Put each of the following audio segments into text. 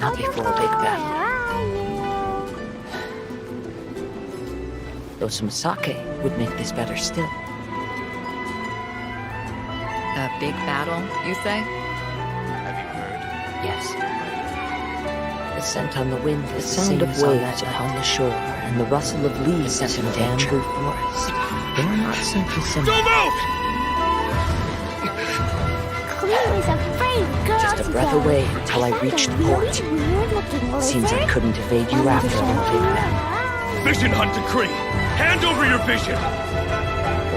Not before a big battle. Though some sake would make this better still. A big battle, you say? Have you heard? Yes. The scent on the wind, the sound of waves upon the shore, and the rustle of leaves in the bamboo forest. They are not simply symbols. Don't move! Chloe's afraid, girl. Just a breath away until I reached port. Seems I couldn't evade you after all, big man. Vision hunt decree! Hand over your vision!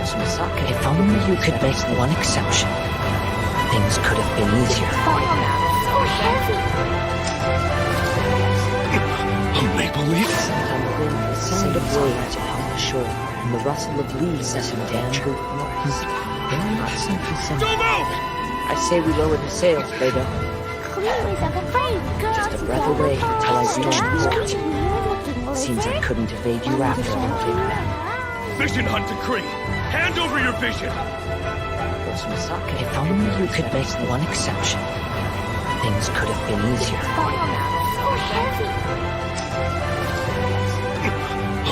Osmasake, if only you could make one exception. Things could have been easier for you. So heavy. A maple leaf? The sound of waves upon the shore, and the rustle of leaves in the bamboo forest. They are not simply symbols. Don't move! I say we lower the sails, Beto. Chloe's afraid, girl. Just a breath away until I reached port. Seems I couldn't evade you after all, big man. Vision hunt decree! Hand over your vision! Osmasake, if only you could make one exception. Things could have been easier for you. So heavy.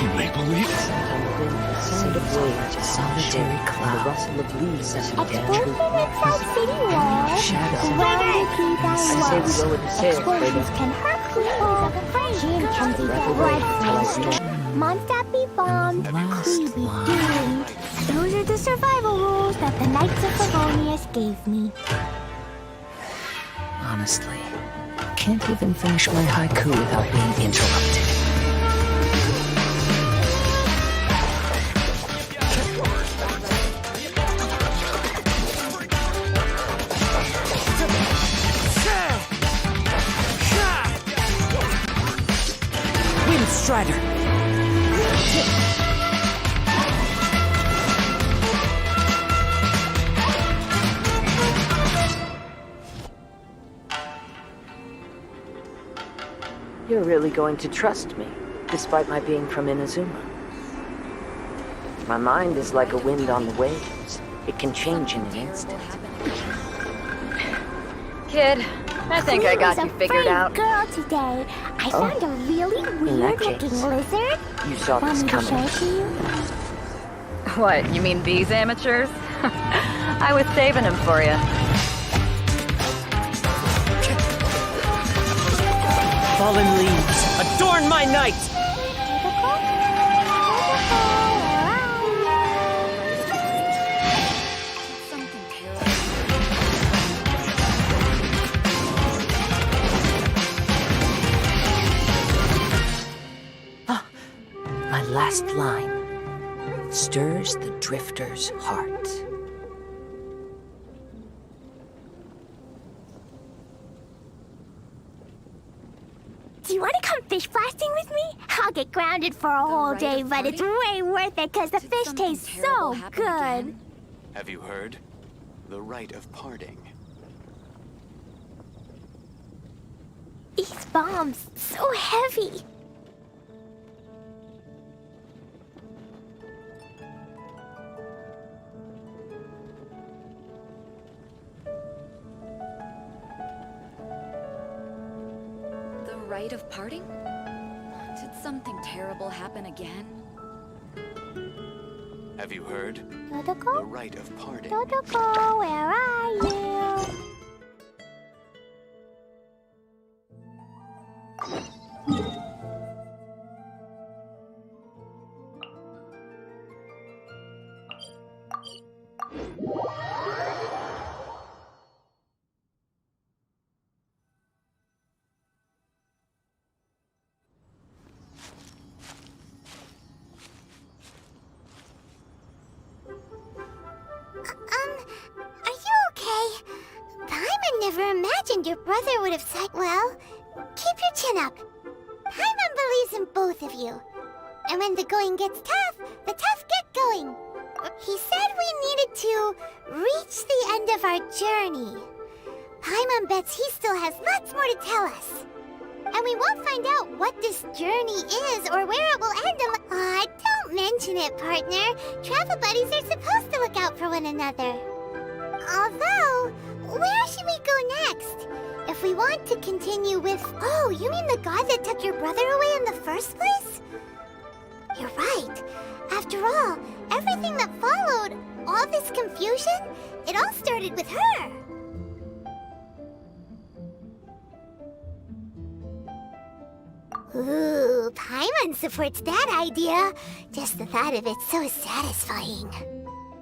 A maple leaf? The sound of waves, a solitary cloud, the rustle of leaves in the bamboo Explosion inside city walls. shadow. Grounded keep I say we lower the sails, Explosions Beto. can hurt people. Jin can be Breath away until I blood. reach Mondstadt be bombed. last Clee be line. doomed. Those are the survival rules that the Knights of Favonius gave me. Honestly, can't even finish my haiku without being interrupted. Wind Strider! You're really going to trust me, despite my being from Inazuma. My mind is like a wind on the waves. It can change in an instant. Kid, I think I got you Chloe's figured afraid out. girl today. I found a really that weird-looking case, lizard. You saw Want this me to show coming. it to you? What, you mean these amateurs? I was saving them for you. Fallen leaves, adorn my night! My last line stirs the drifter's heart. Do you want to come fish blasting with me? I'll get grounded for a whole right day, of but it's parting? way worth it because the Did fish something tastes terrible so happen good. again? Have you heard? The rite of parting. These bombs, so heavy. The rite of parting? Did something terrible happen again? Have you heard? The Dodoko? rite of parting. Dodoko, where are you? Are you okay? Paimon never imagined your brother would have said, well, keep your chin up. Paimon believes in both of you. And when the going gets tough, the tough get going. He said we needed to reach the end of our journey. Paimon bets he still has lots more to tell us. And we won't find out what this journey is or where it will end don't mention it, partner. Travel buddies are supposed to look out for one another. Although, where should we go next? If if we want to continue with... Oh, you mean the god that took your brother away in the first place? You're right. After all, everything that followed, all this confusion, it all started with her. Ooh, Paimon supports that idea. Just the thought of it's so satisfying.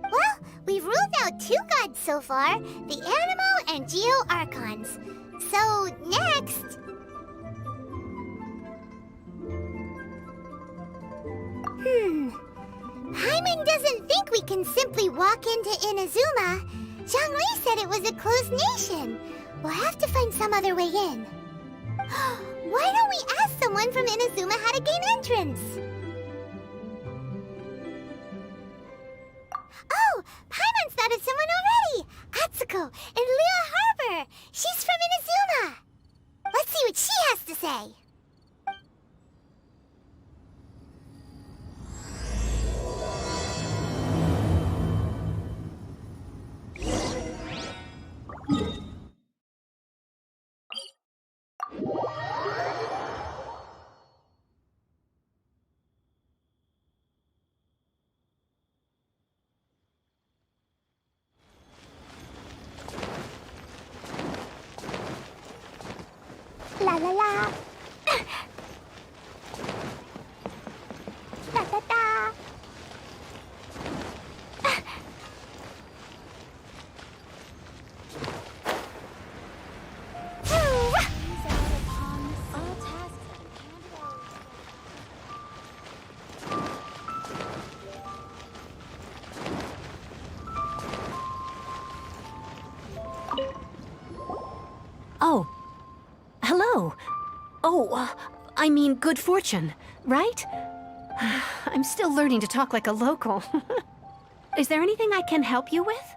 Well, we've ruled out 2 gods so far, the Animo and Geo Archons. So, next... Paimon doesn't think we can simply walk into Inazuma. Zhongli said it was a closed nation. We'll have to find some other way in. Why don't we ask someone from Inazuma how to gain entrance? Oh, Paimon's thought of someone already! Atsuko in Liyue Harbor! She's from Inazuma! Let's see what she has to say. La la la. Da da da. Oh. Hello. Oh, I mean good fortune, right? I'm still learning to talk like a local. Is there anything I can help you with?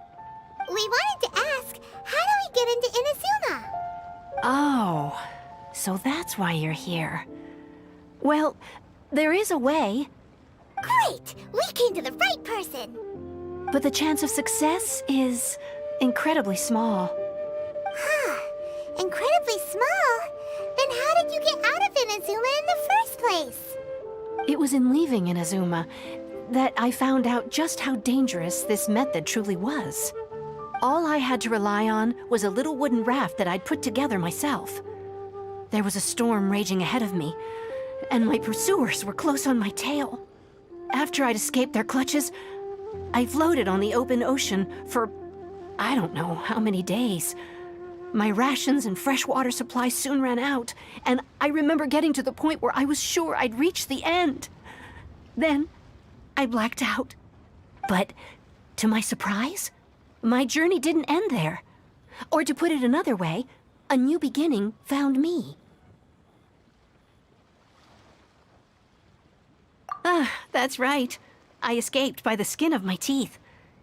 We wanted to ask, how do we get into Inazuma? Oh, so that's why you're here. Well, there is a way, Great! We came to the right person! but the chance of success is incredibly small. Huh. Incredibly small? Then how did you get out of Inazuma in the first place? It was in leaving Inazuma that I found out just how dangerous this method truly was. All I had to rely on was a little wooden raft that I'd put together myself. There was a storm raging ahead of me, and my pursuers were close on my tail. After I'd escaped their clutches, I floated on the open ocean for I don't know how many days. My rations and freshwater supply soon ran out, and I remember getting to the point where I was sure I'd reached the end. Then, I blacked out. But, to my surprise, my journey didn't end there. Or to put it another way, a new beginning found me. Ah, that's right. I escaped by the skin of my teeth.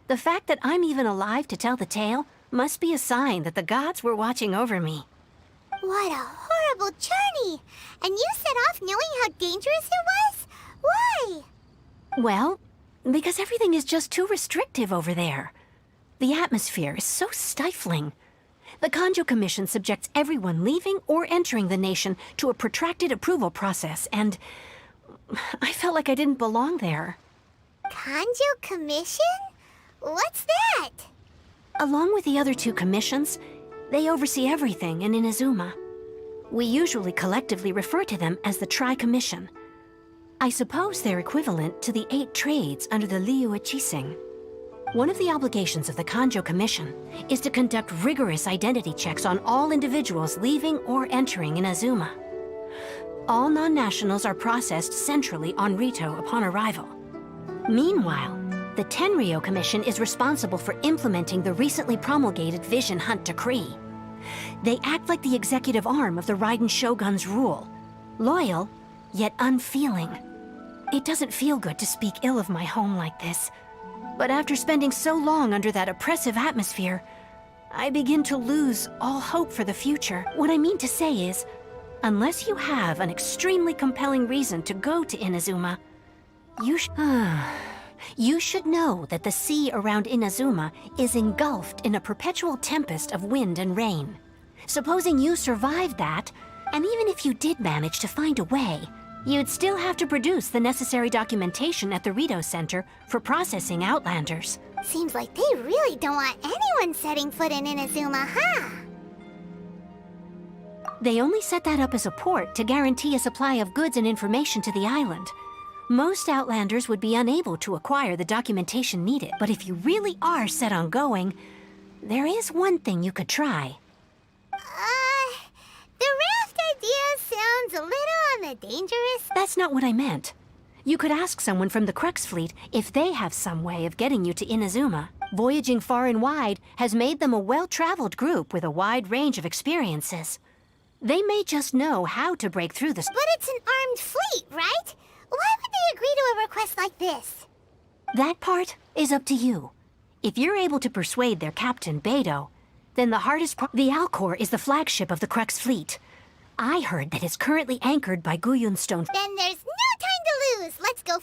The fact that I'm even alive to tell the tale must be a sign that the gods were watching over me. What a horrible journey! And you set off knowing how dangerous it was? Why? Well, because everything is just too restrictive over there. The atmosphere is so stifling. The Kanjo Commission subjects everyone leaving or entering the nation to a protracted approval process, and I felt like I didn't belong there. Kanjo Commission? What's that? Along with the other 2 commissions, they oversee everything in Inazuma. We usually collectively refer to them as the Tri-Commission. I suppose they're equivalent to the 8 trades under the Liyue Chising. One of the obligations of the Kanjo Commission is to conduct rigorous identity checks on all individuals leaving or entering Inazuma. All non-nationals are processed centrally on Rito upon arrival. Meanwhile, the Tenryo Commission is responsible for implementing the recently promulgated Vision Hunt Decree. They act like the executive arm of the Raiden Shogun's rule. Loyal, yet unfeeling. It doesn't feel good to speak ill of my home like this. But after spending so long under that oppressive atmosphere, I begin to lose all hope for the future. What I mean to say is, unless you have an extremely compelling reason to go to Inazuma, you should know that the sea around Inazuma is engulfed in a perpetual tempest of wind and rain. supposing you survived that, and even if you did manage to find a way, you'd still have to produce the necessary documentation at the Rito Center for processing Outlanders. Seems like they really don't want anyone setting foot in Inazuma, huh? They only set that up as a port to guarantee a supply of goods and information to the island. Most Outlanders would be unable to acquire the documentation needed, but if you really are set on going, there is one thing you could try. The raft idea sounds a little on the dangerous. That's not what I meant. You could ask someone from the Crux fleet if they have some way of getting you to Inazuma. Voyaging far and wide has made them a well-traveled group with a wide range of experiences. They may just know how to break through the... But it's an armed fleet, right? Why would they agree to a request like this? That part is up to you. If you're able to persuade their captain, Beidou, then the hardest part... The Alcor is the flagship of the Crux fleet. I heard that it's currently anchored by Guyun Stone... Then there's no time to lose. Let's go...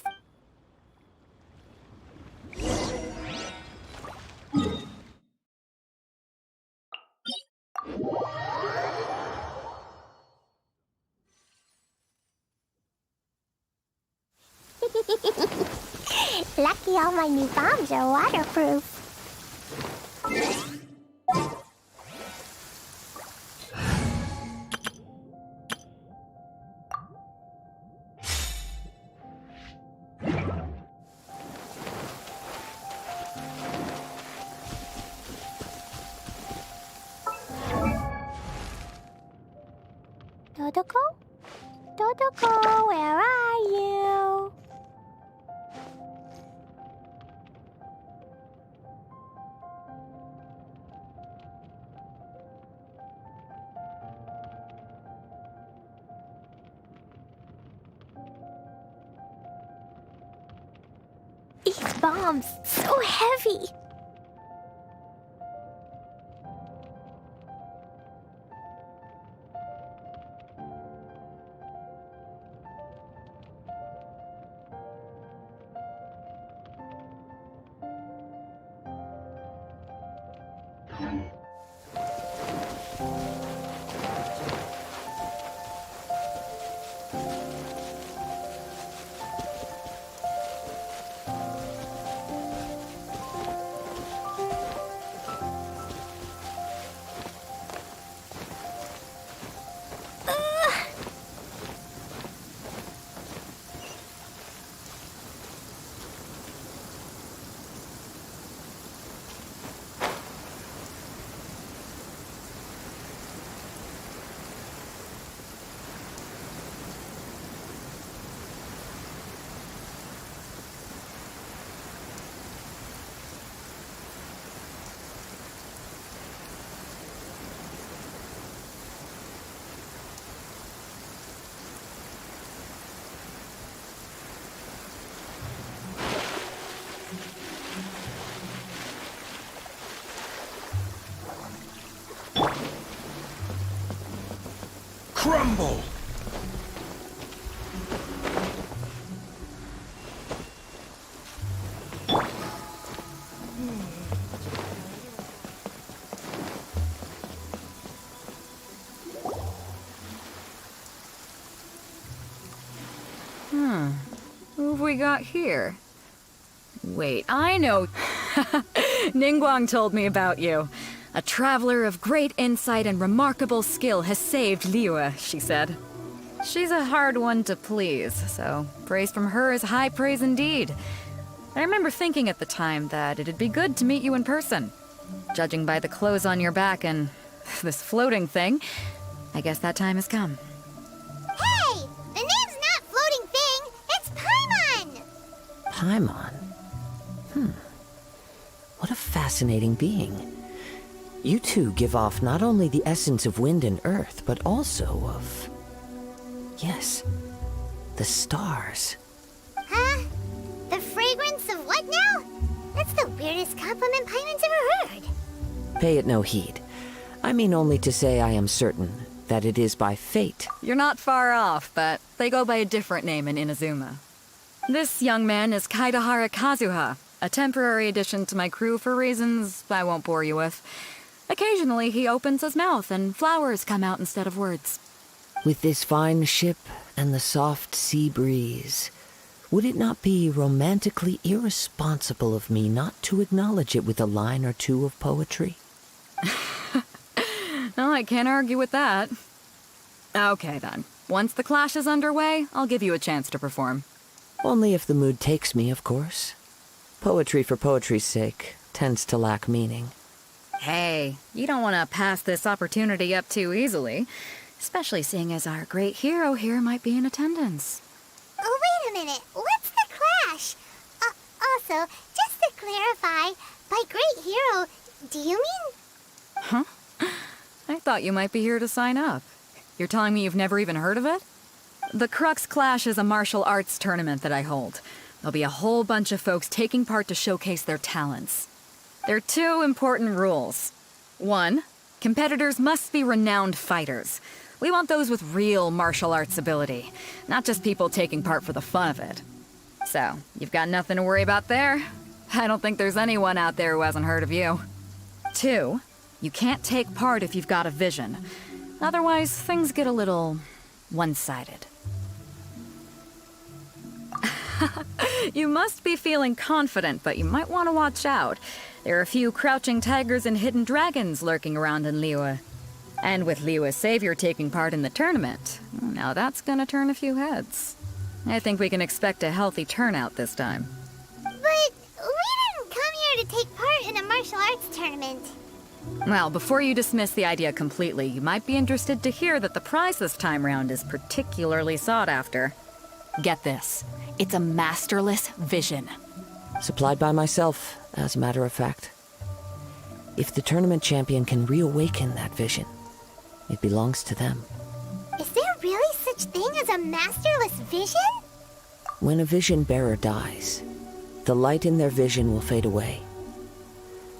Lucky all my new bombs are waterproof. Dodoko? Dodoko, where are you? These bombs, so heavy. Crumble! Who have we got here? Wait, I know. Ningguang told me about you. A traveler of great insight and remarkable skill has saved Liyue, she said. She's a hard one to please, so praise from her is high praise indeed. I remember thinking at the time that it'd be good to meet you in person. Judging by the clothes on your back and this floating thing, I guess that time has come. Hey! The name's not Floating Thing! It's Paimon! Paimon? What a fascinating being. You two give off not only the essence of wind and earth, but also of... yes, the stars. Huh? The fragrance of what now? That's the weirdest compliment Paimon's ever heard. Pay it no heed. I mean only to say I am certain that it is by fate. You're not far off, but they go by a different name in Inazuma. This young man is Kaidahara Kazuha, a temporary addition to my crew for reasons I won't bore you with. Occasionally, he opens his mouth and flowers come out instead of words. With this fine ship and the soft sea breeze, would it not be romantically irresponsible of me not to acknowledge it with a line or two of poetry? Well, I can't argue with that. Okay, then. Once the clash is underway, I'll give you a chance to perform. Only if the mood takes me, of course. Poetry for poetry's sake tends to lack meaning. Hey, you don't want to pass this opportunity up too easily, especially seeing as our great hero here might be in attendance. Oh, wait a minute. What's the clash? Also, just to clarify, by great hero, do you mean... Huh? I thought you might be here to sign up. You're telling me you've never even heard of it? The Crux Clash is a martial arts tournament that I hold. There'll be a whole bunch of folks taking part to showcase their talents. There are 2 important rules. 1, competitors must be renowned fighters. We want those with real martial arts ability, not just people taking part for the fun of it. So, you've got nothing to worry about there. I don't think there's anyone out there who hasn't heard of you. 2, you can't take part if you've got a vision. Otherwise, things get a little one-sided. You must be feeling confident, but you might want to watch out. There are a few crouching tigers and hidden dragons lurking around in Liyue. And with Liyue's savior taking part in the tournament, now that's gonna turn a few heads. I think we can expect a healthy turnout this time. But we didn't come here to take part in a martial arts tournament. Well, before you dismiss the idea completely, you might be interested to hear that the prize this time round is particularly sought after. Get this. It's a masterless vision. Supplied by myself, as a matter of fact. If the tournament champion can reawaken that vision, it belongs to them. Is there really such thing as a masterless vision? When a vision bearer dies, the light in their vision will fade away.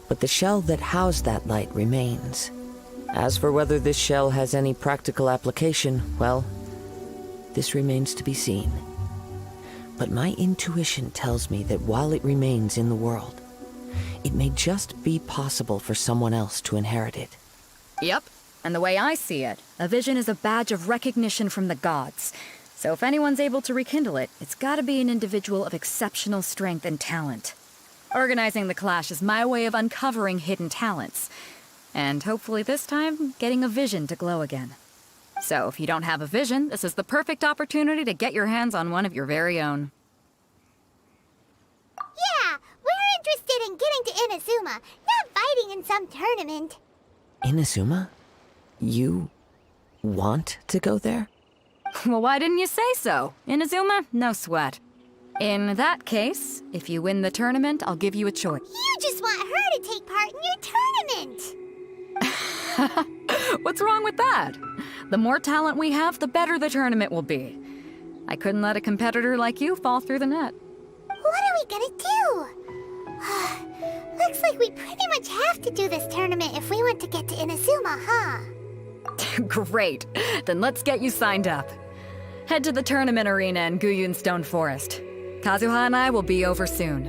But the shell that housed that light remains. As for whether this shell has any practical application, well, this remains to be seen. But my intuition tells me that while it remains in the world, it may just be possible for someone else to inherit it. Yep. And the way I see it, a vision is a badge of recognition from the gods. So if anyone's able to rekindle it, it's gotta be an individual of exceptional strength and talent. Organizing the clash is my way of uncovering hidden talents. And hopefully this time, getting a vision to glow again. So if you don't have a vision, this is the perfect opportunity to get your hands on one of your very own. Yeah, we're interested in getting to Inazuma, not fighting in some tournament. Inazuma? You want to go there? Well, why didn't you say so? Inazuma? No sweat. In that case, if you win the tournament, I'll give you a choice. You just want her to take part in your tournament! What's wrong with that? The more talent we have, the better the tournament will be. I couldn't let a competitor like you fall through the net. What are we gonna do? Looks like we pretty much have to do this tournament if we want to get to Inazuma, huh? Great. Then let's get you signed up. Head to the tournament arena in Guyun Stone Forest. Kazuha and I will be over soon.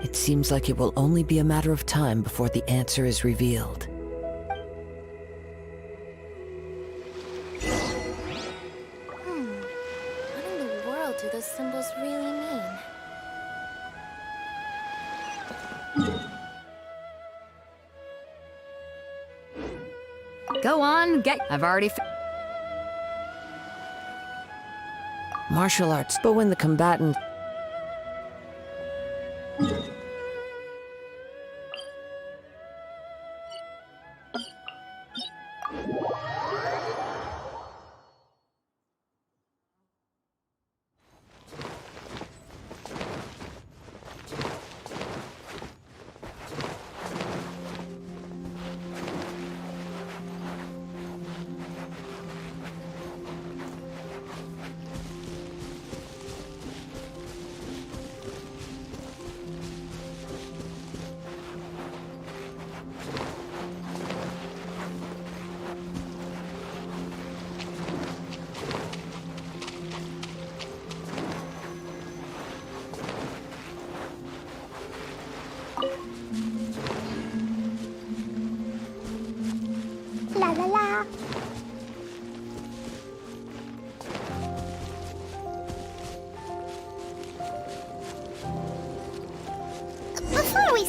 It seems like it will only be a matter of time before the answer is revealed. What in the world do those symbols really mean? Go on, I've already Martial arts, but when the combatant...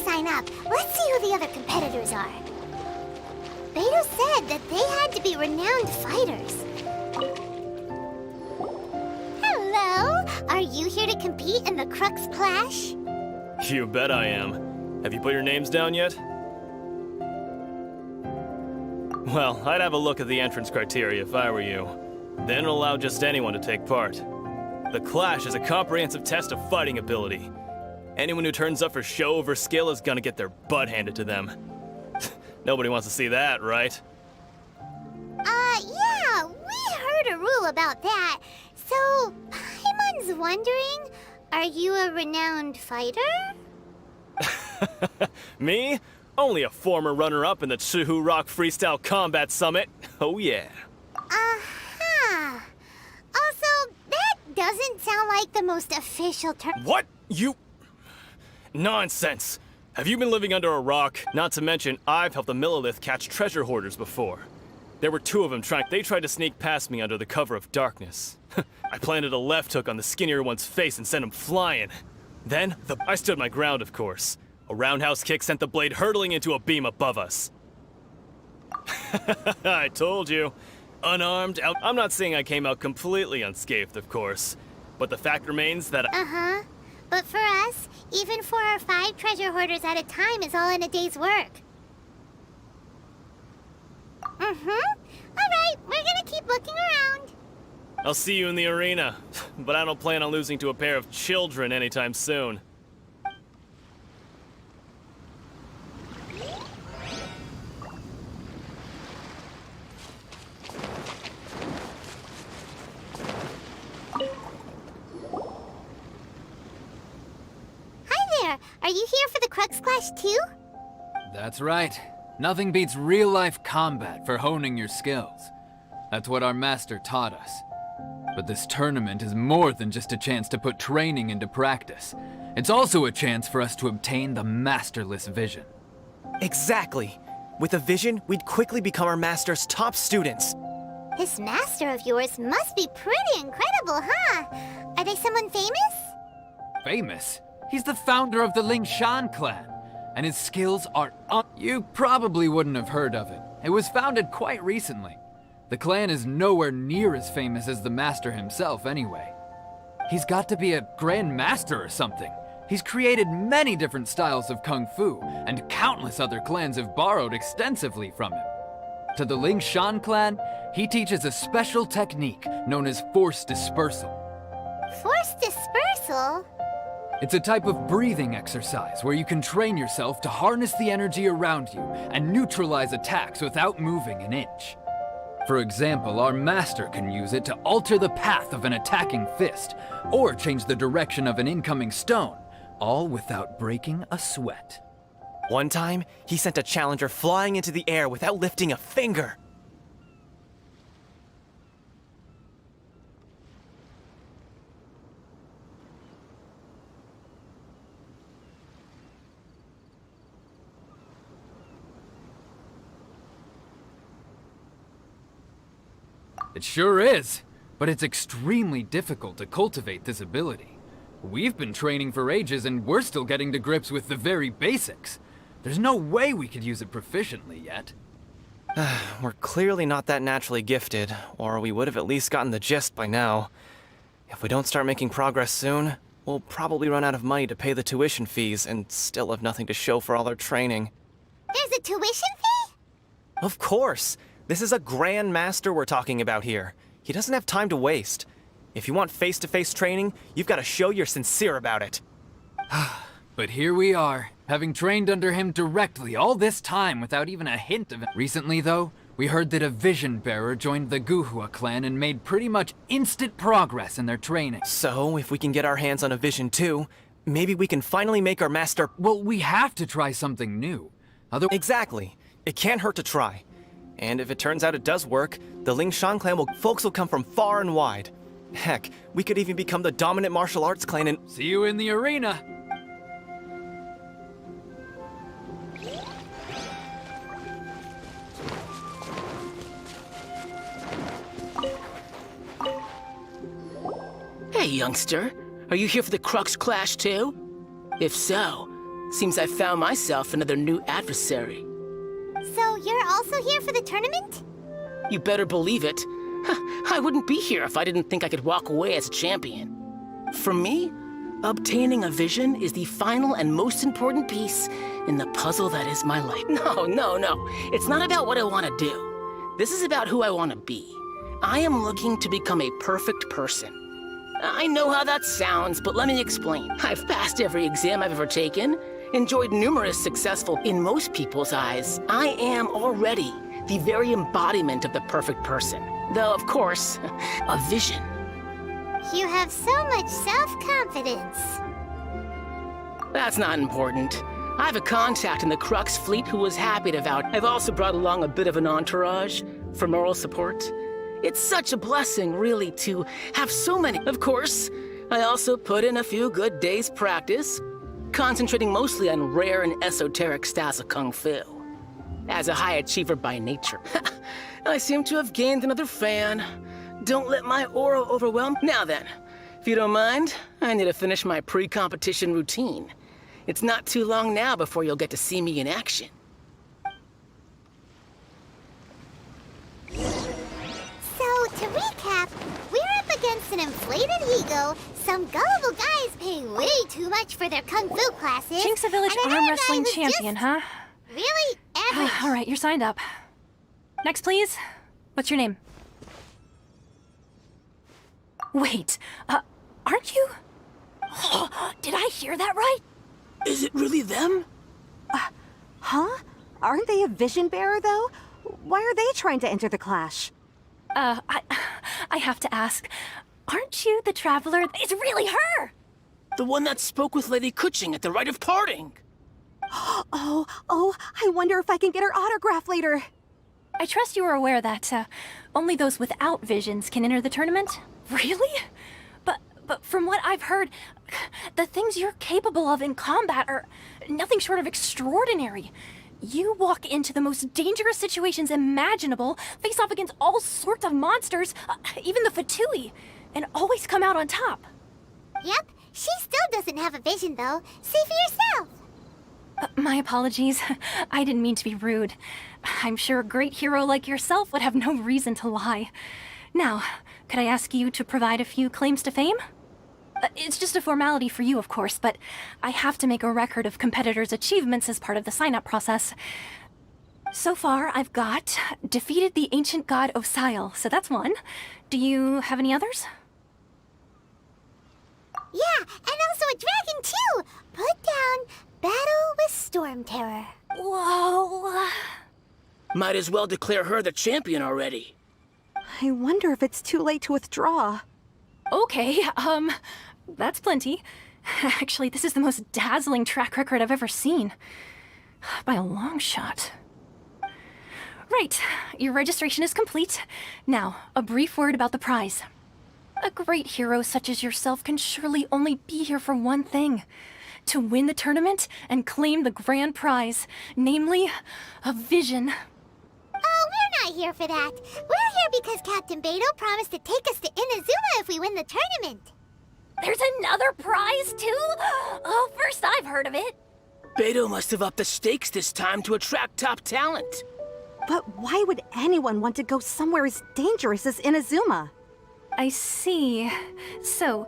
sign up, let's see who the other competitors are. Beto said that they had to be renowned fighters. Hello! Are you here to compete in the Crux Clash? You bet I am. Have you put your names down yet? Well, I'd have a look at the entrance criteria if I were you. Then allow just anyone to take part. The Clash is a comprehensive test of fighting ability. Anyone who turns up for show over skill is gonna get their butt handed to them. Nobody wants to see that, right? Yeah, we heard a rule about that. So, Paimon's wondering, are you a renowned fighter? Me? Only a former runner-up in the Chihu Rock Freestyle Combat Summit. Oh yeah. Uh-huh. Also, that doesn't sound like the most official term. What? You... Nonsense. Have you been living under a rock? Not to mention, I've helped the Millilith catch treasure hoarders before. There were 2 of them they tried to sneak past me under the cover of darkness. I planted a left hook on the skinnier one's face and sent him flying. Then, I stood my ground, of course. A roundhouse kick sent the blade hurtling into a beam above us. I told you. Unarmed, I'm not saying I came out completely unscathed, of course. But the fact remains that Uh-huh. But for us, even 4 or 5 treasure hoarders at a time is all in a day's work. Alright, we're gonna keep looking around. I'll see you in the arena. But I don't plan on losing to a pair of children anytime soon. Are you here for the Crux Clash too? That's right. Nothing beats real-life combat for honing your skills. That's what our master taught us. But this tournament is more than just a chance to put training into practice. It's also a chance for us to obtain the masterless vision. Exactly. With a vision, we'd quickly become our master's top students. This master of yours must be pretty incredible, huh? Are they someone famous? Famous? He's the founder of the Lingshan clan, and his skills are You probably wouldn't have heard of it. It was founded quite recently. The clan is nowhere near as famous as the master himself anyway. He's got to be a grand master or something. He's created many different styles of kung fu, and countless other clans have borrowed extensively from him. To the Lingshan clan, he teaches a special technique known as force dispersal. Force dispersal? It's a type of breathing exercise where you can train yourself to harness the energy around you and neutralize attacks without moving an inch. For example, our master can use it to alter the path of an attacking fist, or change the direction of an incoming stone, all without breaking a sweat. One time, he sent a challenger flying into the air without lifting a finger. It sure is, but it's extremely difficult to cultivate this ability. We've been training for ages and we're still getting to grips with the very basics. There's no way we could use it proficiently yet. We're clearly not that naturally gifted, or we would have at least gotten the gist by now. If we don't start making progress soon, we'll probably run out of money to pay the tuition fees and still have nothing to show for all our training. There's a tuition fee? Of course! This is a Grand Master we're talking about here. He doesn't have time to waste. If you want face-to-face training, you've got to show you're sincere about it. But here we are, having trained under him directly all this time without even a hint of it. Recently, though, we heard that a Vision Bearer joined the Guhua clan and made pretty much instant progress in their training. So, if we can get our hands on a Vision too, maybe we can finally make our master... Well, we have to try something new. Exactly. It can't hurt to try. And if it turns out it does work, the Lingshan clan folks will come from far and wide. Heck, we could even become the dominant martial arts clan and... See you in the arena! Hey, youngster. Are you here for the Crux Clash too? If so, Seems I found myself another new adversary. So you're also here for the tournament? You better believe it. I wouldn't be here if I didn't think I could walk away as a champion. For me, obtaining a vision is the final and most important piece in the puzzle that is my life. No. It's not about what I want to do. This is about who I want to be. I am looking to become a perfect person. I know how that sounds, but let me explain. I've passed every exam I've ever taken, enjoyed numerous successful in most people's eyes. I am already the very embodiment of the perfect person. Though, of course, a vision. You have so much self-confidence. That's not important. I have a contact in the Crux fleet who was happy to vouch. I've also brought along a bit of an entourage for moral support. It's such a blessing, really, to have so many. Of course, I also put in a few good days' practice, concentrating mostly on rare and esoteric styles of Kung Fu. As a high achiever by nature, I seem to have gained another fan. Don't let my aura overwhelm. Now then, if you don't mind, I need to finish my pre-competition routine. It's not too long now before you'll get to see me in action. So, to recap, we're up against an inflated ego, some gullible guys paying way too much for their kung fu classes. Chink's a village and arm another wrestling guy who's champion, just huh? really average. All right, you're signed up. Next, please. What's your name? Wait, aren't you? Did I hear that right? Is it really them? Huh? Aren't they a vision bearer, though? Why are they trying to enter the clash? I have to ask, aren't you the traveler? It's really her! The one that spoke with Lady Kuching at the rite of parting. Oh, I wonder if I can get her autograph later. I trust you are aware that, only those without visions can enter the tournament? Really? But from what I've heard, the things you're capable of in combat are nothing short of extraordinary. You walk into the most dangerous situations imaginable, face off against all sorts of monsters, even the Fatui, and always come out on top. Yep, she still doesn't have a vision, though. See for yourself. My apologies. I didn't mean to be rude. I'm sure a great hero like yourself would have no reason to lie. Now, could I ask you to provide a few claims to fame? It's just a formality for you, of course, but I have to make a record of competitors' achievements as part of the sign-up process. So far, I've got defeated the ancient god Osile, so that's one. Do you have any others? Yeah, and also a dragon, too! Put down Battle with Storm Terror. Whoa! Might as well declare her the champion already. I wonder if it's too late to withdraw. Okay, that's plenty. Actually, this is the most dazzling track record I've ever seen. By a long shot. Right, your registration is complete. Now, a brief word about the prize. A great hero such as yourself can surely only be here for one thing. To win the tournament and claim the grand prize, namely, a vision. Oh, we're not here for that. We're here because Captain Beto promised to take us to Inazuma if we win the tournament. There's another prize, too? Oh, first I've heard of it. Beto must have upped the stakes this time to attract top talent. But why would anyone want to go somewhere as dangerous as Inazuma? I see. So,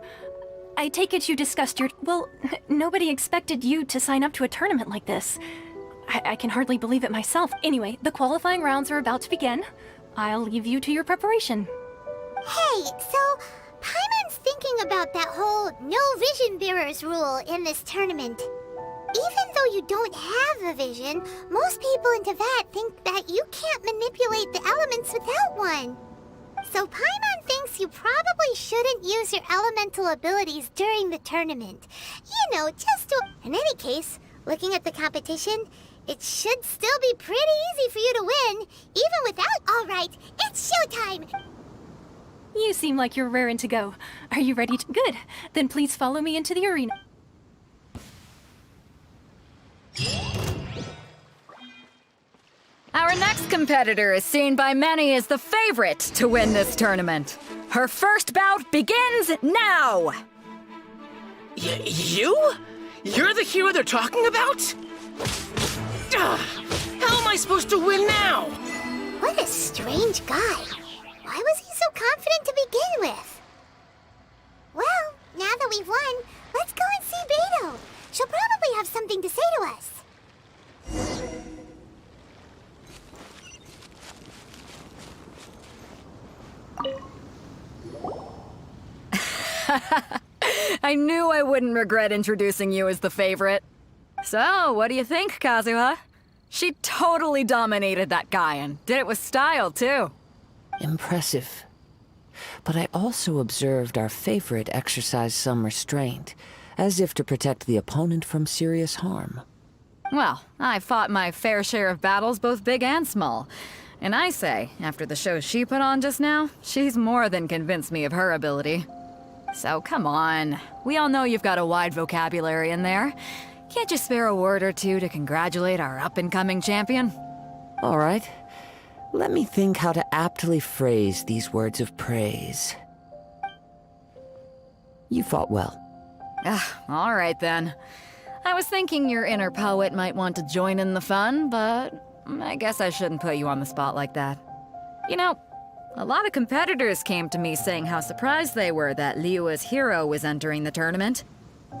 I take it you discussed your... Well, nobody expected you to sign up to a tournament like this. I can hardly believe it myself. Anyway, the qualifying rounds are about to begin. I'll leave you to your preparation. Hey, so Paimon's thinking about that whole no vision bearers rule in this tournament. Even though you don't have a vision, most people in Teyvat think that you can't manipulate the elements without one. So Paimon thinks you probably shouldn't use your elemental abilities during the tournament. You know, just to... In any case, looking at the competition, it should still be pretty easy for you to win, even without... All right, it's showtime! You seem like you're raring to go. Are you ready to... Good. Then please follow me into the arena. Our next competitor is seen by many as the favorite to win this tournament. Her first bout begins now! You? You're the hero they're talking about? Ugh, how am I supposed to win now? What a strange guy. Why was he so confident to begin with? Well, now that we've won, let's go and see Beto. She'll probably have something to say to us. I knew I wouldn't regret introducing you as the favorite. So, what do you think, Kazuha? She totally dominated that guy and did it with style, too. Impressive. But I also observed our favorite exercise some restraint, as if to protect the opponent from serious harm. Well, I fought my fair share of battles, both big and small. And I say, after the show she put on just now, she's more than convinced me of her ability. So come on. We all know you've got a wide vocabulary in there. Can't you spare a word or two to congratulate our up-and-coming champion? All right. Let me think how to aptly phrase these words of praise. You fought well. All right then. I was thinking your inner poet might want to join in the fun, but I guess I shouldn't put you on the spot like that. You know, a lot of competitors came to me saying how surprised they were that Liyue's hero was entering the tournament.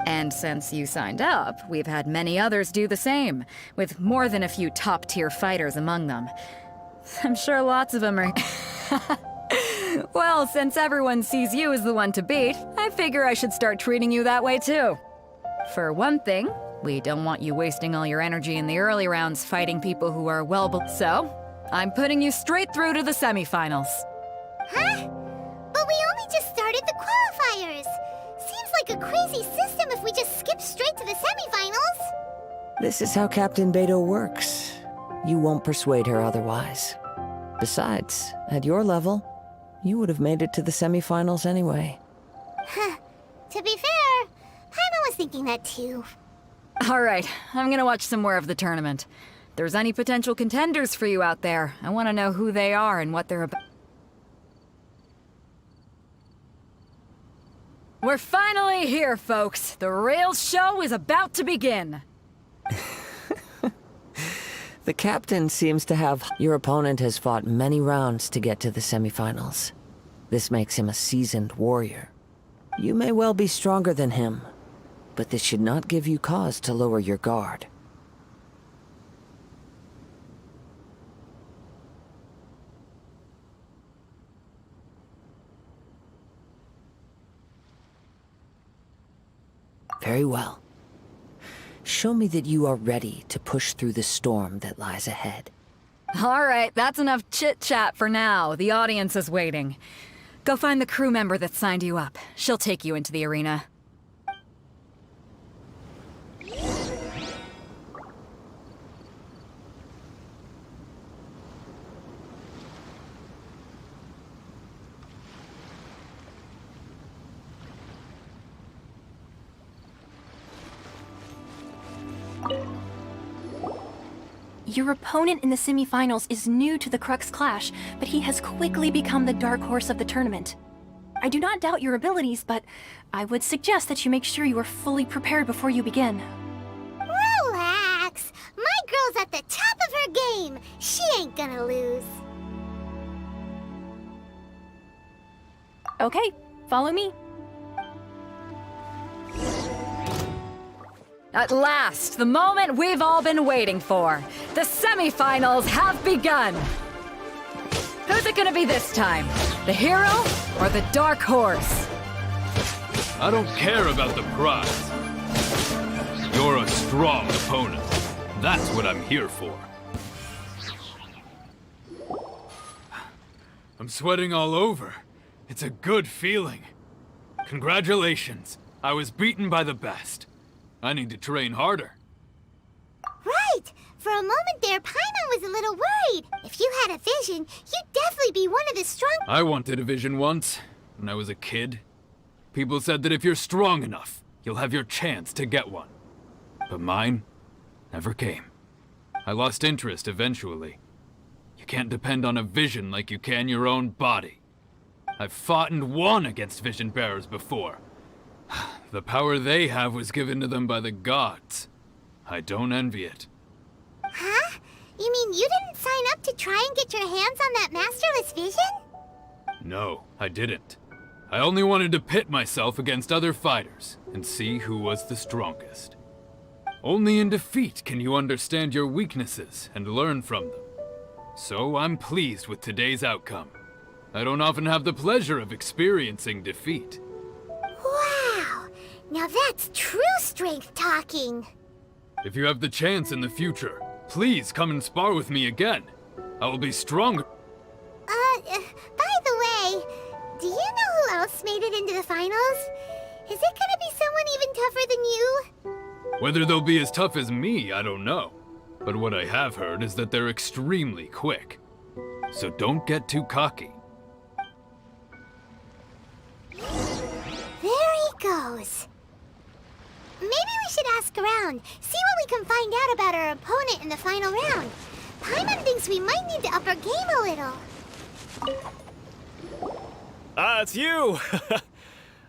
And since you signed up, we've had many others do the same, with more than a few top-tier fighters among them. I'm sure lots of them are... Well, since everyone sees you as the one to beat, I figure I should start treating you that way too. For one thing, we don't want you wasting all your energy in the early rounds fighting people who are so I'm putting you straight through to the semifinals. Huh? But we only just started the qualifiers. Seems like a crazy system if we just skip straight to the semifinals. This is how Captain Beto works. You won't persuade her otherwise. Besides, at your level, you would have made it to the semifinals anyway. Huh. To be fair, Paimon was thinking that too. All right, I'm gonna watch some more of the tournament. If there's any potential contenders for you out there, I want to know who they are and what they're about. We're finally here, folks. The real show is about to begin. The captain seems to have... Your opponent has fought many rounds to get to the semifinals. This makes him a seasoned warrior. You may well be stronger than him, but this should not give you cause to lower your guard. Very well. Show me that you are ready to push through the storm that lies ahead. All right, that's enough chit-chat for now. The audience is waiting. Go find the crew member that signed you up. She'll take you into the arena. Your opponent in the semifinals is new to the Crux Clash, but he has quickly become the dark horse of the tournament. I do not doubt your abilities, but I would suggest that you make sure you are fully prepared before you begin. Relax! My girl's at the top of her game! She ain't gonna lose. Okay, follow me. At last, the moment we've all been waiting for. The semifinals have begun. Who's it gonna be this time? The hero or the dark horse? I don't care about the prize. You're a strong opponent. That's what I'm here for. I'm sweating all over. It's a good feeling. Congratulations. I was beaten by the best. I need to train harder. Right! For a moment there, Paimon was a little worried. If you had a vision, you'd definitely be one of the strong... I wanted a vision once, when I was a kid. People said that if you're strong enough, you'll have your chance to get one. But mine never came. I lost interest eventually. You can't depend on a vision like you can your own body. I've fought and won against vision bearers before. The power they have was given to them by the gods. I don't envy it. Huh? You mean you didn't sign up to try and get your hands on that masterless vision? No, I didn't. I only wanted to pit myself against other fighters and see who was the strongest. Only in defeat can you understand your weaknesses and learn from them. So I'm pleased with today's outcome. I don't often have the pleasure of experiencing defeat. Wow! Now that's true strength talking. If you have the chance in the future, please come and spar with me again. I will be stronger. By the way, do you know who else made it into the finals? Is it gonna be someone even tougher than you? Whether they'll be as tough as me, I don't know. But what I have heard is that they're extremely quick. So don't get too cocky. There he goes. Maybe we should ask around, see what we can find out about our opponent in the final round. Paimon thinks we might need to up our game a little. Ah, it's you!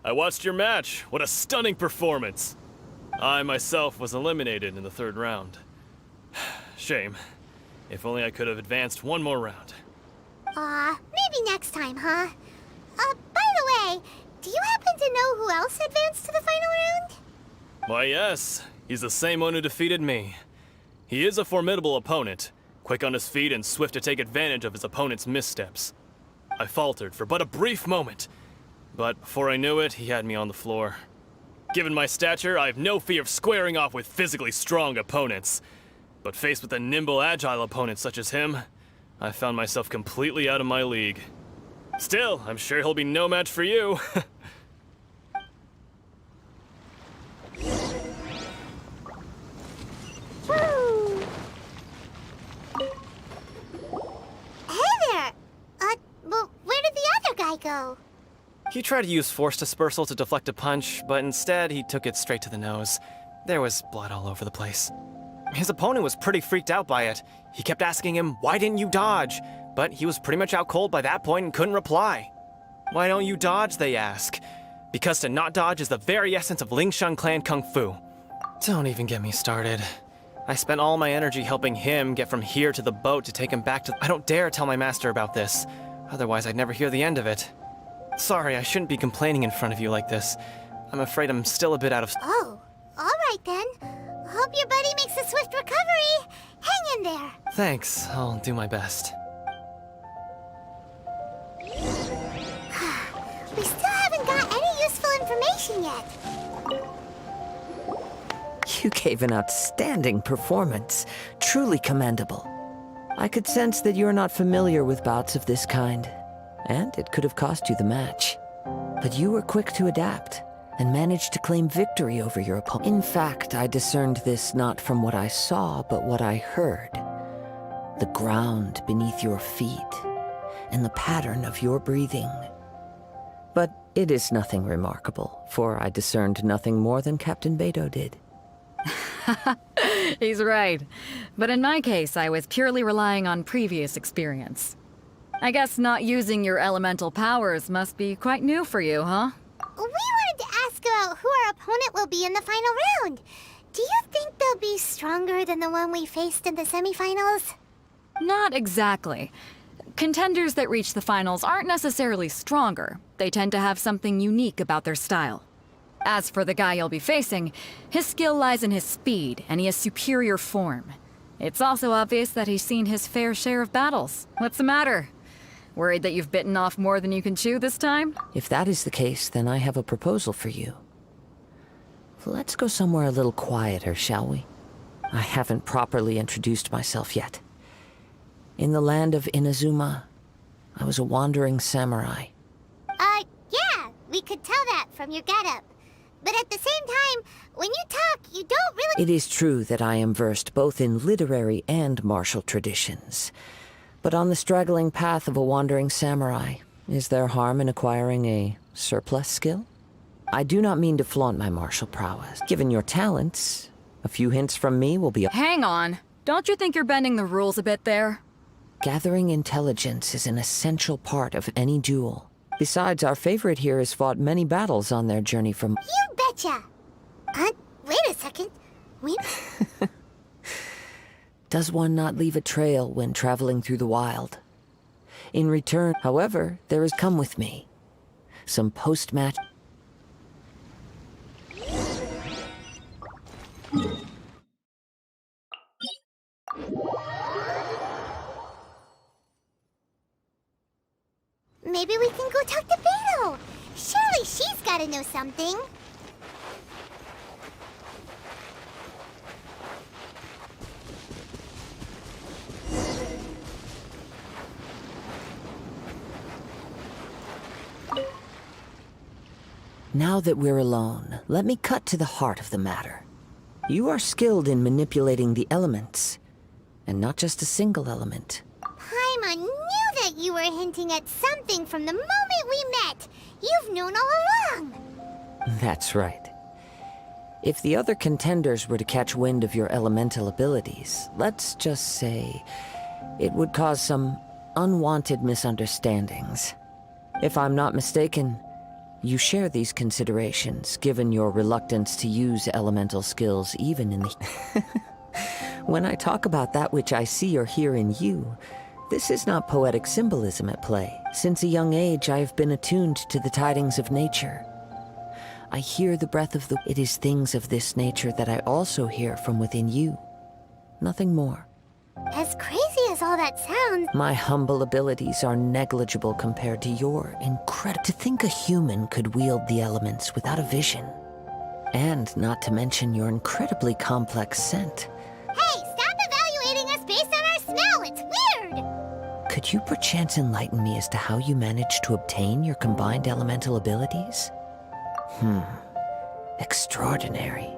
I watched your match. What a stunning performance. I myself was eliminated in the third round. Shame. If only I could have advanced one more round. Maybe next time, huh? By the way, do you happen to know who else advanced to the final round? Why, yes. He's the same one who defeated me. He is a formidable opponent, quick on his feet and swift to take advantage of his opponent's missteps. I faltered for but a brief moment, but before I knew it, he had me on the floor. Given my stature, I have no fear of squaring off with physically strong opponents. But faced with a nimble, agile opponent such as him, I found myself completely out of my league. Still, I'm sure he'll be no match for you. Hey there! Well, where did the other guy go? He tried to use force dispersal to deflect a punch, but instead he took it straight to the nose. There was blood all over the place. His opponent was pretty freaked out by it. He kept asking him, "Why didn't you dodge?" But he was pretty much out cold by that point and couldn't reply. "Why don't you dodge?" they ask. Because to not dodge is the very essence of Lingshan clan kung fu. Don't even get me started. I spent all my energy helping him get from here to the boat to take him back to— I don't dare tell my master about this. Otherwise I'd never hear the end of it. Sorry, I shouldn't be complaining in front of you like this. I'm afraid I'm still a bit out of— Oh, alright then. Hope your buddy makes a swift recovery. Hang in there. Thanks, I'll do my best. We still haven't got any useful information yet. You gave an outstanding performance. Truly commendable. I could sense that you're not familiar with bouts of this kind, and it could have cost you the match. But you were quick to adapt, and managed to claim victory over your opponent. In fact, I discerned this not from what I saw, but what I heard. The ground beneath your feet, and the pattern of your breathing. But it is nothing remarkable, for I discerned nothing more than Captain Beto did. He's right. But in my case, I was purely relying on previous experience. I guess not using your elemental powers must be quite new for you, huh? We wanted to ask about who our opponent will be in the final round. Do you think they'll be stronger than the one we faced in the semifinals? Not exactly. Contenders that reach the finals aren't necessarily stronger. They tend to have something unique about their style. As for the guy you'll be facing, his skill lies in his speed, and he has superior form. It's also obvious that he's seen his fair share of battles. What's the matter? Worried that you've bitten off more than you can chew this time? If that is the case, then I have a proposal for you. Let's go somewhere a little quieter, shall we? I haven't properly introduced myself yet. In the land of Inazuma, I was a wandering samurai. Yeah, we could tell that from your getup. But at the same time, when you talk, you don't really— It is true that I am versed both in literary and martial traditions. But on the straggling path of a wandering samurai, is there harm in acquiring a surplus skill? I do not mean to flaunt my martial prowess. Given your talents, a few hints from me will be— Hang on. Don't you think you're bending the rules a bit there? Gathering intelligence is an essential part of any duel. Besides, our favorite here has fought many battles on their journey from— You bet Gotcha. Wait a second. Does one not leave a trail when traveling through the wild? In return, however, there is come with me. Some post-match... Maybe we can go talk to Beto. Surely she's gotta know something. Now that we're alone, let me cut to the heart of the matter. You are skilled in manipulating the elements, and not just a single element. Paimon knew that you were hinting at something from the moment we met. You've known all along. That's right. If the other contenders were to catch wind of your elemental abilities, let's just say it would cause some unwanted misunderstandings. If I'm not mistaken, you share these considerations, given your reluctance to use elemental skills even in the... When I talk about that which I see or hear in you, this is not poetic symbolism at play. Since a young age, I have been attuned to the tidings of nature. I hear the breath of the... It is things of this nature that I also hear from within you. Nothing more. As crazy as all that sounds... My humble abilities are negligible compared to your incredible... To think a human could wield the elements without a vision. And not to mention your incredibly complex scent. Hey, stop evaluating us based on our smell! It's weird! Could you perchance enlighten me as to how you managed to obtain your combined elemental abilities? Extraordinary.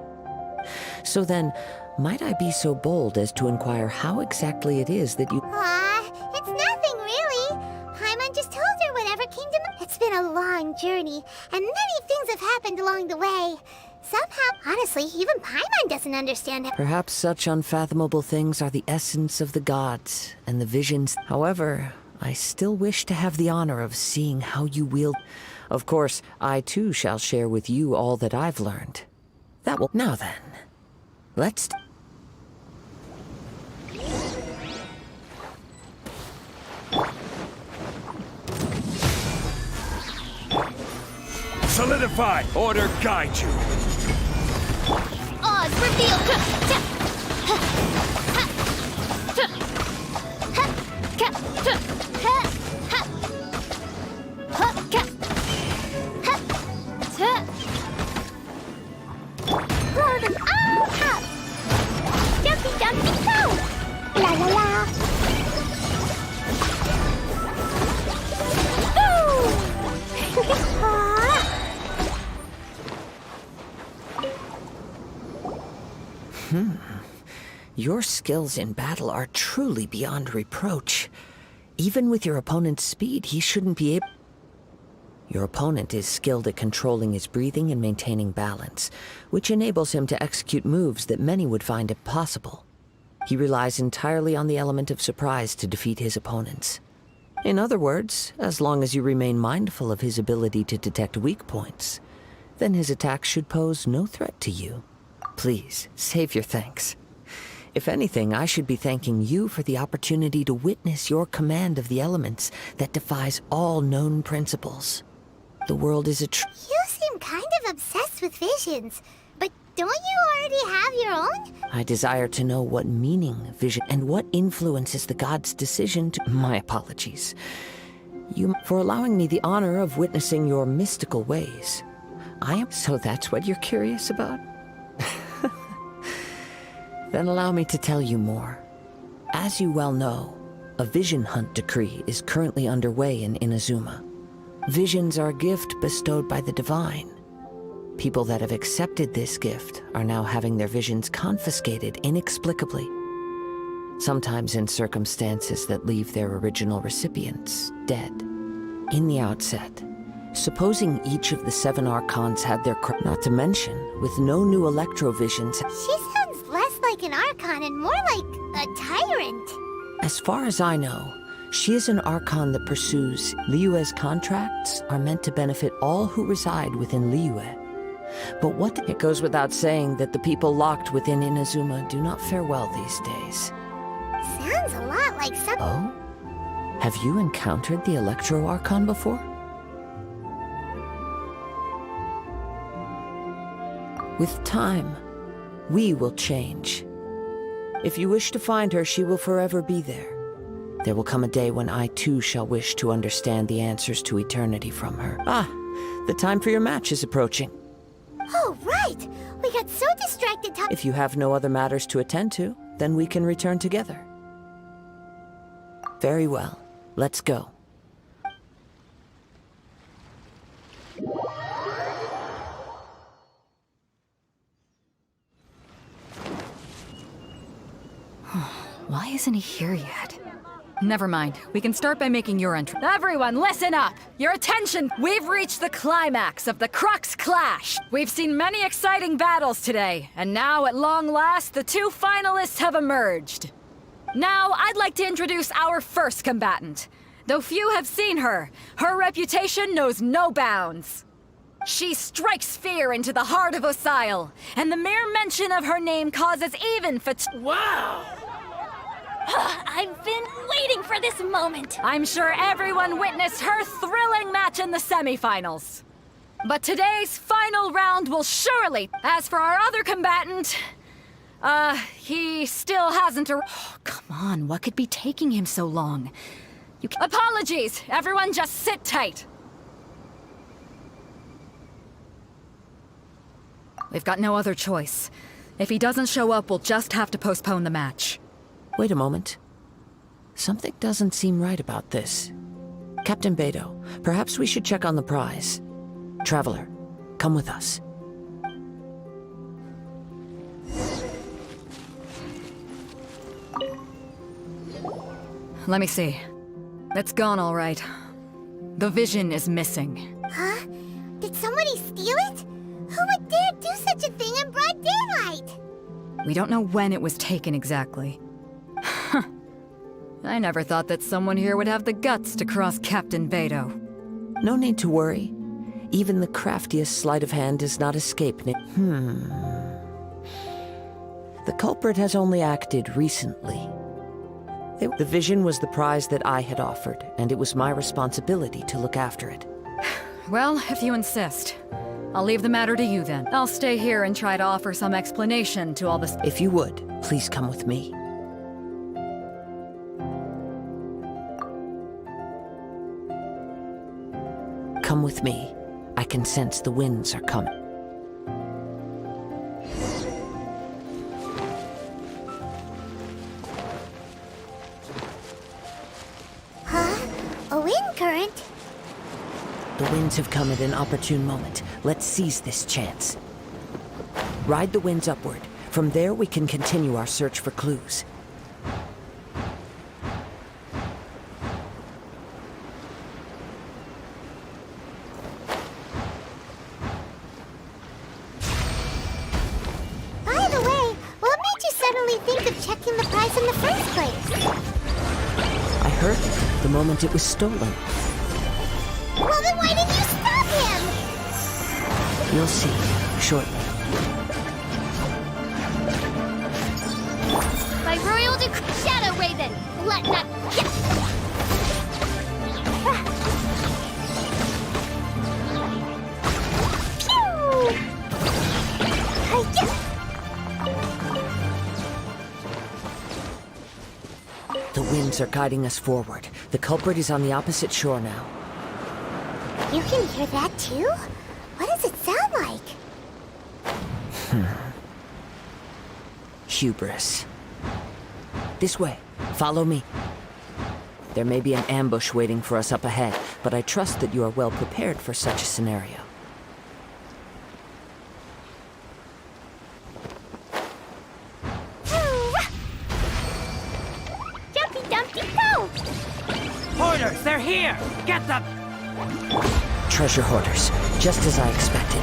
So then, might I be so bold as to inquire how exactly it is that you... It's nothing really. Paimon just told her whatever came to mind. It's been a long journey, and many things have happened along the way. Somehow, honestly, even Paimon doesn't understand it. Perhaps such unfathomable things are the essence of the gods and the visions. However, I still wish to have the honor of seeing how you wield... Of course, I too shall share with you all that I've learned. That will... Now then, let's... Solidify! Order guide you! Oz, reveal! Jumpy, jumpy, go! La la la! Your skills in battle are truly beyond reproach. Even with your opponent's speed, he shouldn't be able... Your opponent is skilled at controlling his breathing and maintaining balance, which enables him to execute moves that many would find impossible. He relies entirely on the element of surprise to defeat his opponents. In other words, as long as you remain mindful of his ability to detect weak points, then his attacks should pose no threat to you. Please, save your thanks. If anything, I should be thanking you for the opportunity to witness your command of the elements that defies all known principles. The world is a You seem kind of obsessed with visions, but don't you already have your own? I desire to know what meaning vision and what influences the gods' decision to... My apologies. For allowing me the honor of witnessing your mystical ways. I am... So that's what you're curious about? Then allow me to tell you more. As you well know, a vision hunt decree is currently underway in Inazuma. Visions are a gift bestowed by the divine. People that have accepted this gift are now having their visions confiscated inexplicably. Sometimes in circumstances that leave their original recipients dead. In the outset, supposing each of the 7 archons had their... Not to mention, with no new electrovisions... She sounds less like an archon and more like a tyrant. As far as I know, she is an archon that pursues... Liyue's contracts are meant to benefit all who reside within Liyue. But what? It goes without saying that the people locked within Inazuma do not fare well these days. Sounds a lot like some. Oh? Have you encountered the Electro Archon before? With time, we will change. If you wish to find her, she will forever be there. There will come a day when I too shall wish to understand the answers to eternity from her. Ah, the time for your match is approaching. Oh, right! We got so distracted talking. If you have no other matters to attend to, then we can return together. Very well. Let's go. Why isn't he here yet? Never mind. We can start by making your entrance. Everyone, listen up! Your attention! We've reached the climax of the Crux Clash! We've seen many exciting battles today, and now, at long last, the two finalists have emerged. Now, I'd like to introduce our first combatant. Though few have seen her, her reputation knows no bounds. She strikes fear into the heart of Osile, and the mere mention of her name causes even Wow! I've been waiting for this moment. I'm sure everyone witnessed her thrilling match in the semifinals. But today's final round will surely... As for our other combatant... he still hasn't come on, what could be taking him so long? Apologies! Everyone just sit tight! We've got no other choice. If he doesn't show up, we'll just have to postpone the match. Wait a moment. Something doesn't seem right about this. Captain Beto, perhaps we should check on the prize. Traveler, come with us. Let me see. It's gone all right. The vision is missing. Huh? Did somebody steal it? Who would dare do such a thing in broad daylight? We don't know when it was taken exactly. I never thought that someone here would have the guts to cross Captain Beto. No need to worry. Even the craftiest sleight of hand does not escape The culprit has only acted recently. The vision was the prize that I had offered, and it was my responsibility to look after it. Well, if you insist. I'll leave the matter to you then. I'll stay here and try to offer some explanation to all this. If you would, please come with me. Come with me. I can sense the winds are coming. Huh? A wind current? The winds have come at an opportune moment. Let's seize this chance. Ride the winds upward. From there, we can continue our search for clues. By the way, what made you suddenly think of checking the prize in the first place? I heard it the moment it was stolen. Well, then why didn't you stop him? You'll see shortly. By royal decree, Shadow Raven, let not get. The winds are guiding us forward. The culprit is on the opposite shore now. You can hear that too? What does it sound like? Hubris. This way. Follow me. There may be an ambush waiting for us up ahead, but I trust that you are well prepared for such a scenario. Jumpy Dumpty go! Hoarders, they're here! Get them! Treasure hoarders, just as I expected.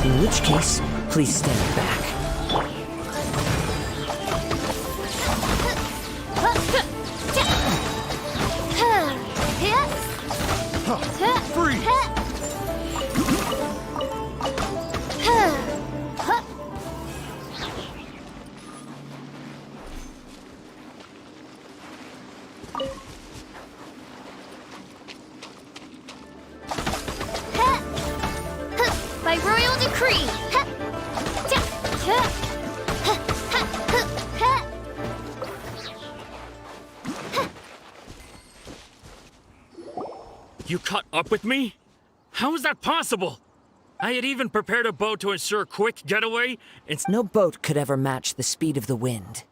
In which case, please stand back. Free! final decree! You caught up with me? How is that possible? I had even prepared a boat to ensure a quick getaway. No boat could ever match the speed of the wind.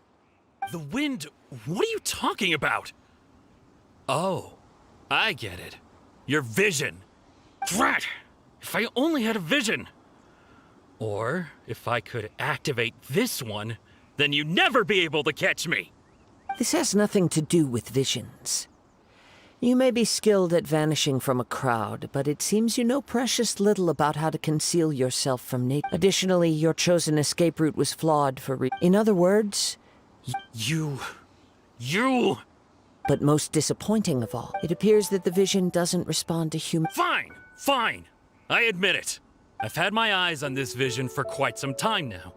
The wind? What are you talking about? Oh, I get it. Your vision. Drat! If I only had a vision. Or if I could activate this one, then you'd never be able to catch me. This has nothing to do with visions. You may be skilled at vanishing from a crowd, but it seems you know precious little about how to conceal yourself from nature. Additionally, your chosen escape route was flawed for In other words... You... But most disappointing of all, it appears that the vision doesn't respond to human... Fine. I admit it. I've had my eyes on this vision for quite some time now.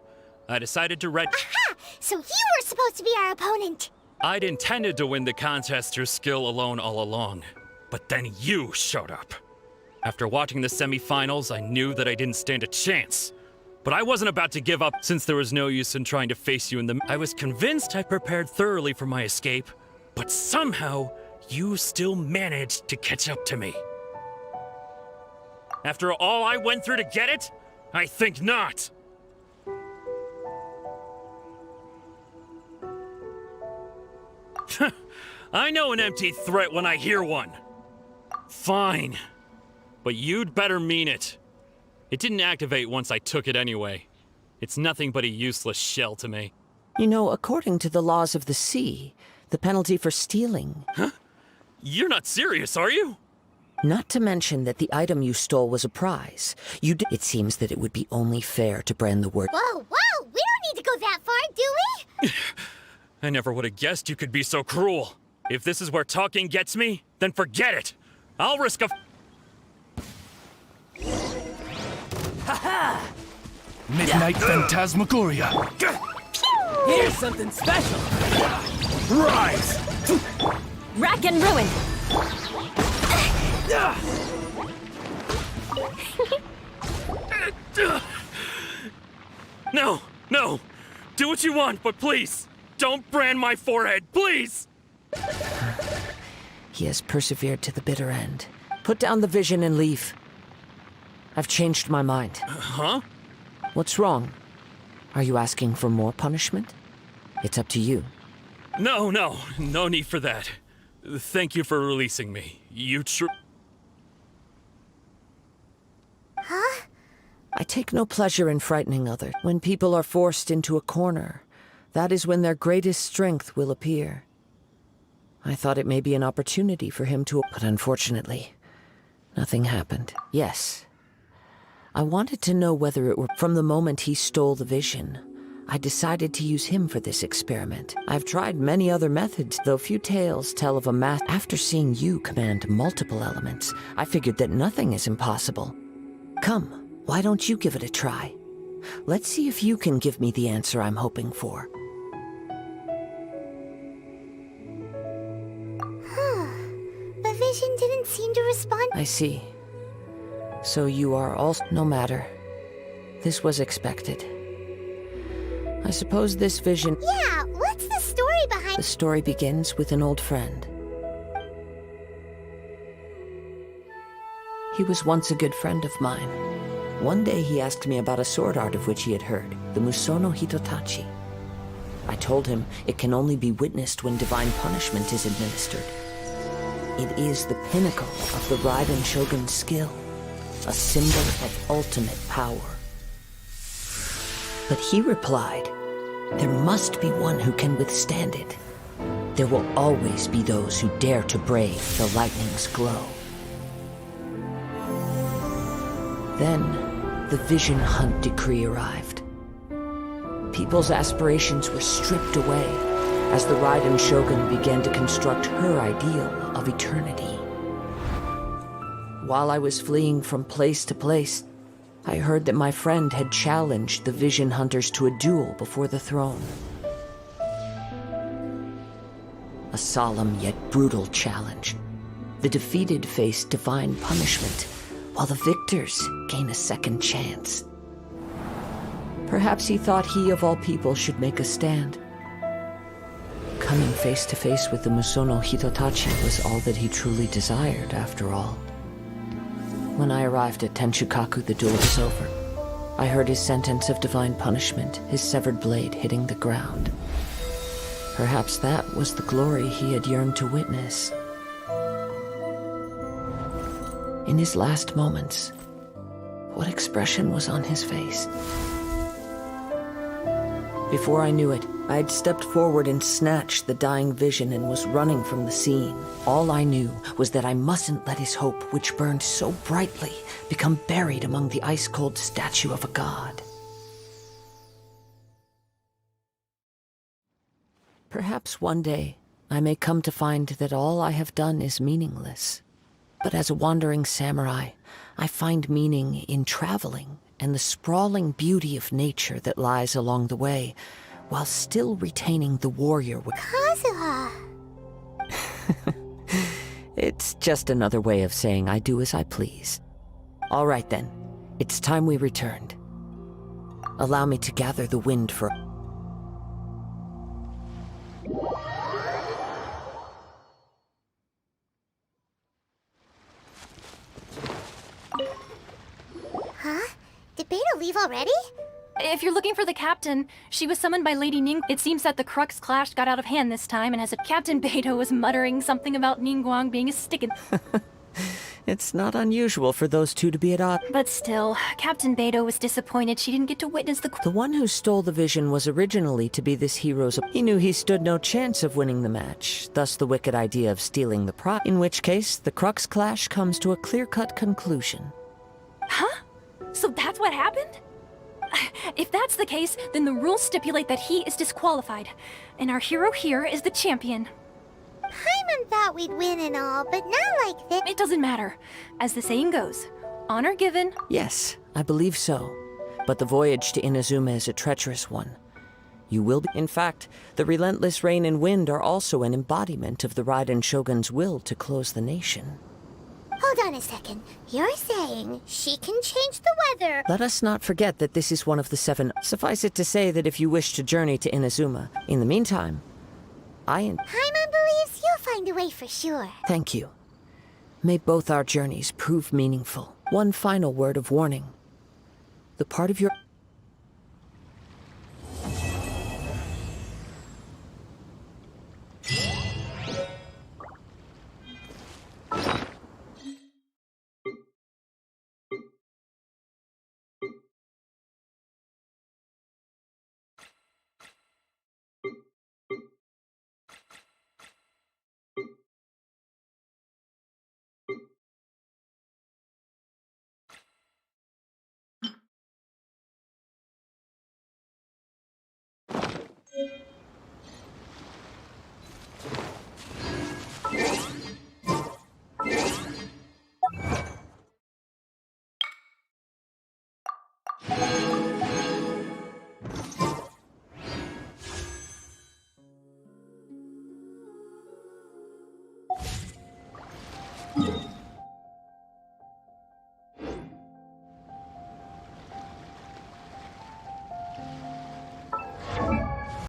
I decided to Aha! So you were supposed to be our opponent! I'd intended to win the contest through skill alone all along, but then you showed up. After watching the semifinals, I knew that I didn't stand a chance. But I wasn't about to give up since there was no use in trying to face you in the... I was convinced I prepared thoroughly for my escape, but somehow you still managed to catch up to me. After all I went through to get it? I think not. I know an empty threat when I hear one. Fine. But you'd better mean it. It didn't activate once I took it anyway. It's nothing but a useless shell to me. You know, according to the laws of the sea, the penalty for stealing... Huh? You're not serious, are you? Not to mention that the item you stole was a prize. It seems that it would be only fair to brand the word... Whoa! We don't need to go that far, do we? I never would have guessed you could be so cruel. If this is where talking gets me, then forget it. I'll risk a... Ha-ha! Midnight Phantasmagoria. Here's something special. Rise! Rack and ruin. No! Do what you want, but please, don't brand my forehead, please! He has persevered to the bitter end. Put down the vision and leave. I've changed my mind. Huh? What's wrong? Are you asking for more punishment? It's up to you. No need for that. Thank you for releasing me. Huh? I take no pleasure in frightening others. When people are forced into a corner, that is when their greatest strength will appear. I thought it may be an opportunity for him to... But unfortunately, nothing happened. Yes. I wanted to know whether it were... From the moment he stole the vision, I decided to use him for this experiment. I've tried many other methods, though few tales tell of a math... After seeing you command multiple elements, I figured that nothing is impossible. Come, why don't you give it a try? Let's see if you can give me the answer I'm hoping for. The vision didn't seem to respond. I see. So you are also... No matter. This was expected. I suppose this vision... Yeah, what's the story behind... The story begins with an old friend. He was once a good friend of mine. One day he asked me about a sword art of which he had heard, the Musono Hitotachi. I told him it can only be witnessed when divine punishment is administered. It is the pinnacle of the Raiden Shogun's skill, a symbol of ultimate power. But he replied, there must be one who can withstand it. There will always be those who dare to brave the lightning's glow. Then, the Vision Hunt decree arrived. People's aspirations were stripped away as the Raiden Shogun began to construct her ideal of eternity. While I was fleeing from place to place, I heard that my friend had challenged the Vision Hunters to a duel before the throne. A solemn yet brutal challenge. The defeated face divine punishment, while the victors gain a second chance. Perhaps he thought he of all people should make a stand. Coming face to face with the Musono Hitotachi was all that he truly desired, after all. When I arrived at Tenshukaku, the duel was over. I heard his sentence of divine punishment, his severed blade hitting the ground. Perhaps that was the glory he had yearned to witness. In his last moments, what expression was on his face? Before I knew it, I had stepped forward and snatched the dying vision and was running from the scene. All I knew was that I mustn't let his hope, which burned so brightly, become buried among the ice-cold statue of a god. Perhaps one day I may come to find that all I have done is meaningless. But as a wandering samurai, I find meaning in traveling and the sprawling beauty of nature that lies along the way, while still retaining the warrior with Kazuha! It's just another way of saying I do as I please. All right then, it's time we returned. Allow me to gather the wind for... Huh? Did Beta leave already? If you're looking for the captain, she was summoned by Lady Ning. It seems that the Crux clash got out of hand this time, and as a Captain Beto was muttering something about Ningguang being a stickin'. It's not unusual for those two to be at odds. But still, Captain Beto was disappointed she didn't get to witness the... The one who stole the vision was originally to be this hero's... He knew he stood no chance of winning the match, thus the wicked idea of stealing the prize. In which case, the Crux clash comes to a clear-cut conclusion. Huh? So that's what happened? If that's the case, then the rules stipulate that he is disqualified, and our hero here is the champion. Paimon thought we'd win and all, but not like this. It doesn't matter. As the saying goes, honor given. Yes, I believe so. But the voyage to Inazuma is a treacherous one. You will be... In fact, the relentless rain and wind are also an embodiment of the Raiden Shogun's will to close the nation. Hold on a second. You're saying she can change the weather? Let us not forget that this is one of the 7... Suffice it to say that if you wish to journey to Inazuma, in the meantime, Paimon believes you'll find a way for sure. Thank you. May both our journeys prove meaningful. One final word of warning. The part of your...